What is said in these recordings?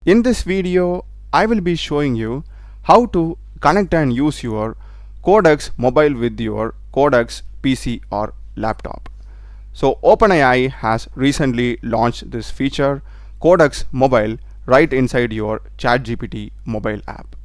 In this video, I will be showing you how to connect and use your Codex mobile with your Codex PC or laptop. So OpenAI has recently launched this feature, Codex mobile, right inside your chatgpt mobile app.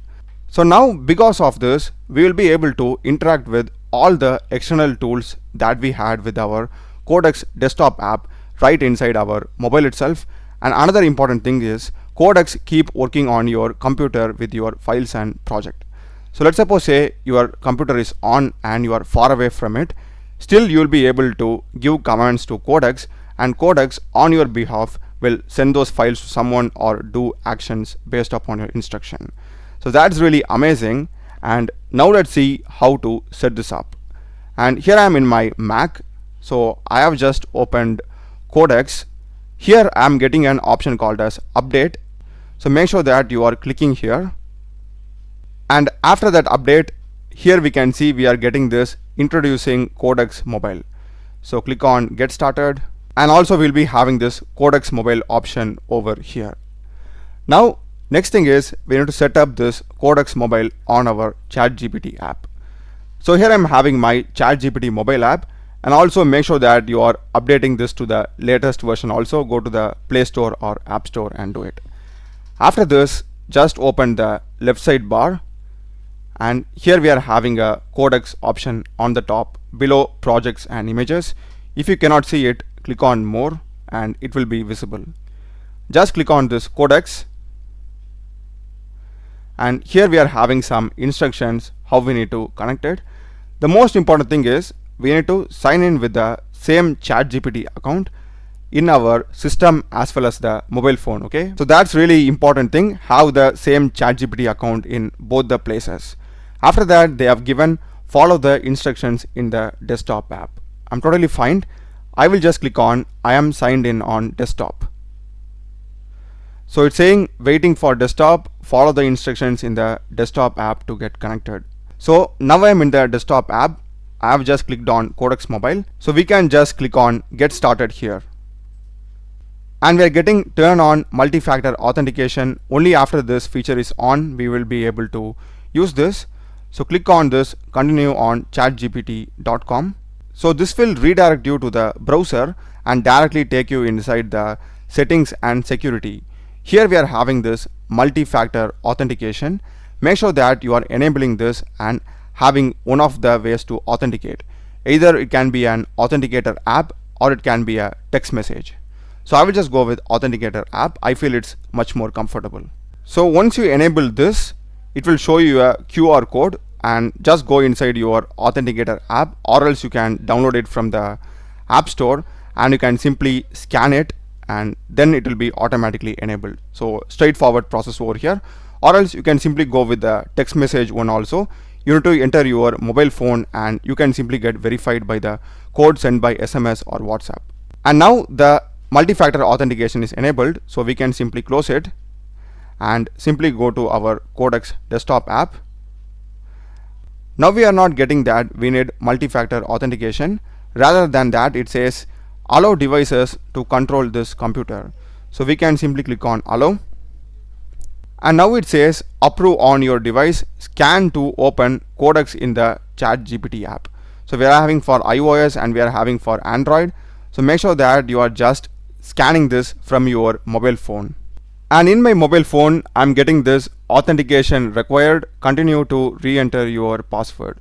So now because of this, we will be able to interact with all the external tools that we had with our Codex desktop app right inside our mobile itself. And another important thing is Codex keep working on your computer with your files and project. So let's suppose say your computer is on and you are far away from it. Still you will be able to give commands to Codex, and Codex on your behalf will send those files to someone or do actions based upon your instruction. So that's really amazing. And now let's see how to set this up. And here I am in my Mac. So I have just opened Codex. Here I am getting an option called as update. So make sure that you are clicking here. And after that update, here we can see we are getting this introducing Codex mobile. So click on get started, and also we'll be having this Codex mobile option over here. Now next thing is we need to set up this Codex mobile on our chatgpt app. So here I'm having my chatgpt mobile app, and also make sure that you are updating this to the latest version. Also go to the Play Store or App Store and do it. After this, just open the left side bar, and here we are having a Codex option on the top below projects and images. If you cannot see it, click on more and it will be visible. Just click on this Codex, and here we are having some instructions how we need to connect it. The most important thing is we need to sign in with the same chatgpt account in our system as well as the mobile phone. Okay, so that's really important thing, have the same chatgpt account in both the places. After that, they have given follow the instructions in the desktop app. I'm totally fine. I will just click on I am signed in on desktop. So it's saying waiting for desktop, follow the instructions in the desktop app to get connected. So now I am in the desktop app. I have just clicked on Codex mobile. So we can just click on get started here. And we are getting turn on multi-factor authentication. Only after this feature is on, we will be able to use this. So click on this continue on chatgpt.com. So this will redirect you to the browser and directly take you inside the settings and security. Here we are having this multi-factor authentication. Make sure that you are enabling this and having one of the ways to authenticate. Either it can be an authenticator app or it can be a text message. So I will just go with authenticator app. I feel it's much more comfortable. So once you enable this, it will show you a QR code, and just go inside your authenticator app, or else you can download it from the App Store and you can simply scan it and then it will be automatically enabled. So straightforward process over here. Or else you can simply go with the text message one also. You need to enter your mobile phone and you can simply get verified by the code sent by SMS or WhatsApp. And now the multi-factor authentication is enabled, so we can simply close it and simply go to our Codex desktop app. Now we are not getting that we need multi-factor authentication. Rather than that, it says allow devices to control this computer. So we can simply click on allow, and now it says approve on your device, scan to open Codex in the chatgpt app. So we are having for iOS and we are having for Android. So make sure that you are just scanning this from your mobile phone. And in my mobile phone, I'm getting this authentication required. Continue to re-enter your password.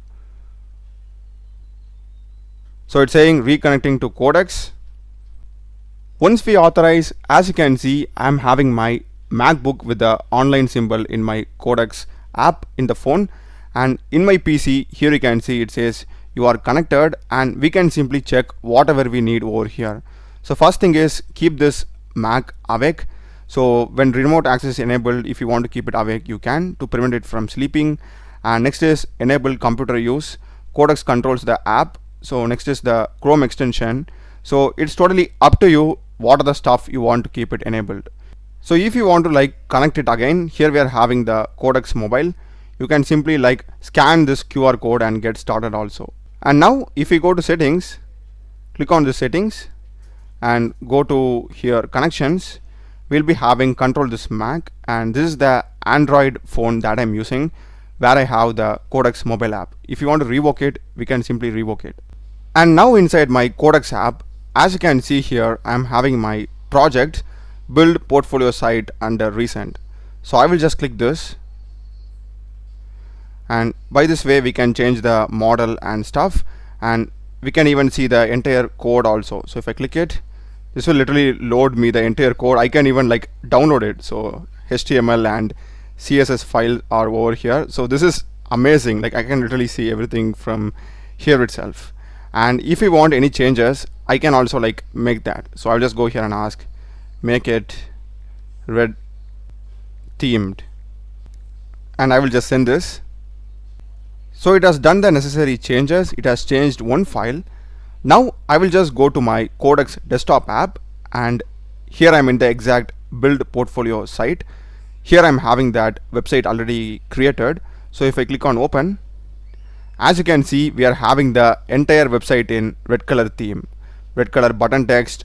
So it's saying reconnecting to Codex. Once we authorize, as you can see, I'm having my MacBook with the online symbol in my Codex app in the phone, and in my PC here you can see it says you are connected, and we can simply check whatever we need over here. So first thing is keep this Mac awake. So when remote access is enabled, if you want to keep it awake, you can, to prevent it from sleeping. And next is enable computer use. Codex controls the app. So next is the Chrome extension. So it's totally up to you what are the stuff you want to keep it enabled. So if you want to like connect it again, here we are having the Codex mobile. You can simply like scan this QR code and get started also. And now if we go to settings, click on the settings and go to here connections. we'll be having control this Mac, and this is the Android phone that I'm using, where I have the Codex mobile app. If you want to revoke it, we can simply revoke it. And now inside my Codex app, as you can see here, I'm having my project build portfolio site under recent. So I will just click this, and by this way we can change the model and stuff, and we can even see the entire code also. So if I click it, this will literally load me the entire code. I can even like download it. So HTML and CSS files are over here. So this is amazing. Like I can literally see everything from here itself. And if we want any changes, I can also like make that. So I'll just go here and ask, make it red themed, and I will just send this. So it has done the necessary changes. It has changed one file. Now I will just go to my Codex desktop app, and here I'm in the exact build portfolio site. Here I'm having that website already created. So if I click on open, as you can see, we are having the entire website in red color theme, red color button text,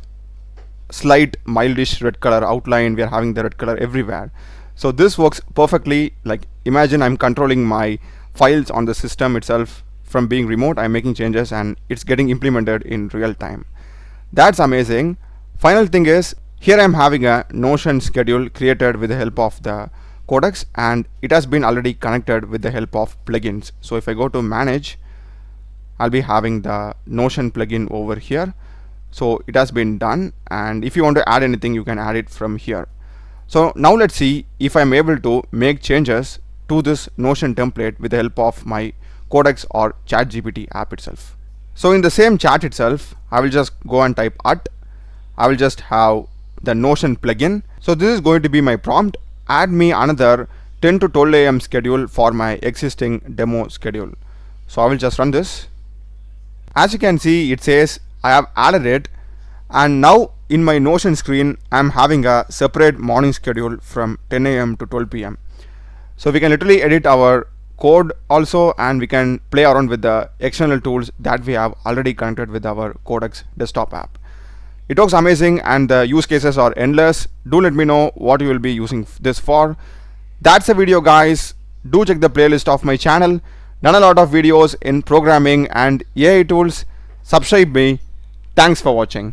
slight mildish red color outline. We are having the red color everywhere. So this works perfectly. Like imagine I'm controlling my files on the system itself from being remote. I'm making changes and it's getting implemented in real time. That's amazing. Final thing is, here I'm having a Notion schedule created with the help of the Codex, and it has been already connected with the help of plugins. So if I go to manage, I'll be having the Notion plugin over here. So it has been done, and if you want to add anything, you can add it from here. So now let's see if I'm able to make changes to this Notion template with the help of my Codex or ChatGPT app itself. So in the same chat itself, I will just go and type I will just have the Notion plugin. So this is going to be my prompt. Add me another 10 to 12 a.m. schedule for my existing demo schedule. So I will just run this. As you can see, it says I have added it, and now in my Notion screen I'm having a separate morning schedule from 10 a.m. to 12 p.m. So we can literally edit our code also, and we can play around with the external tools that we have already connected with our Codex desktop app. It works amazing, and the use cases are endless. Do let me know what you will be using this for. That's the video, guys. Do check the playlist of my channel. Done a lot of videos in programming and AI tools. Subscribe me. Thanks for watching.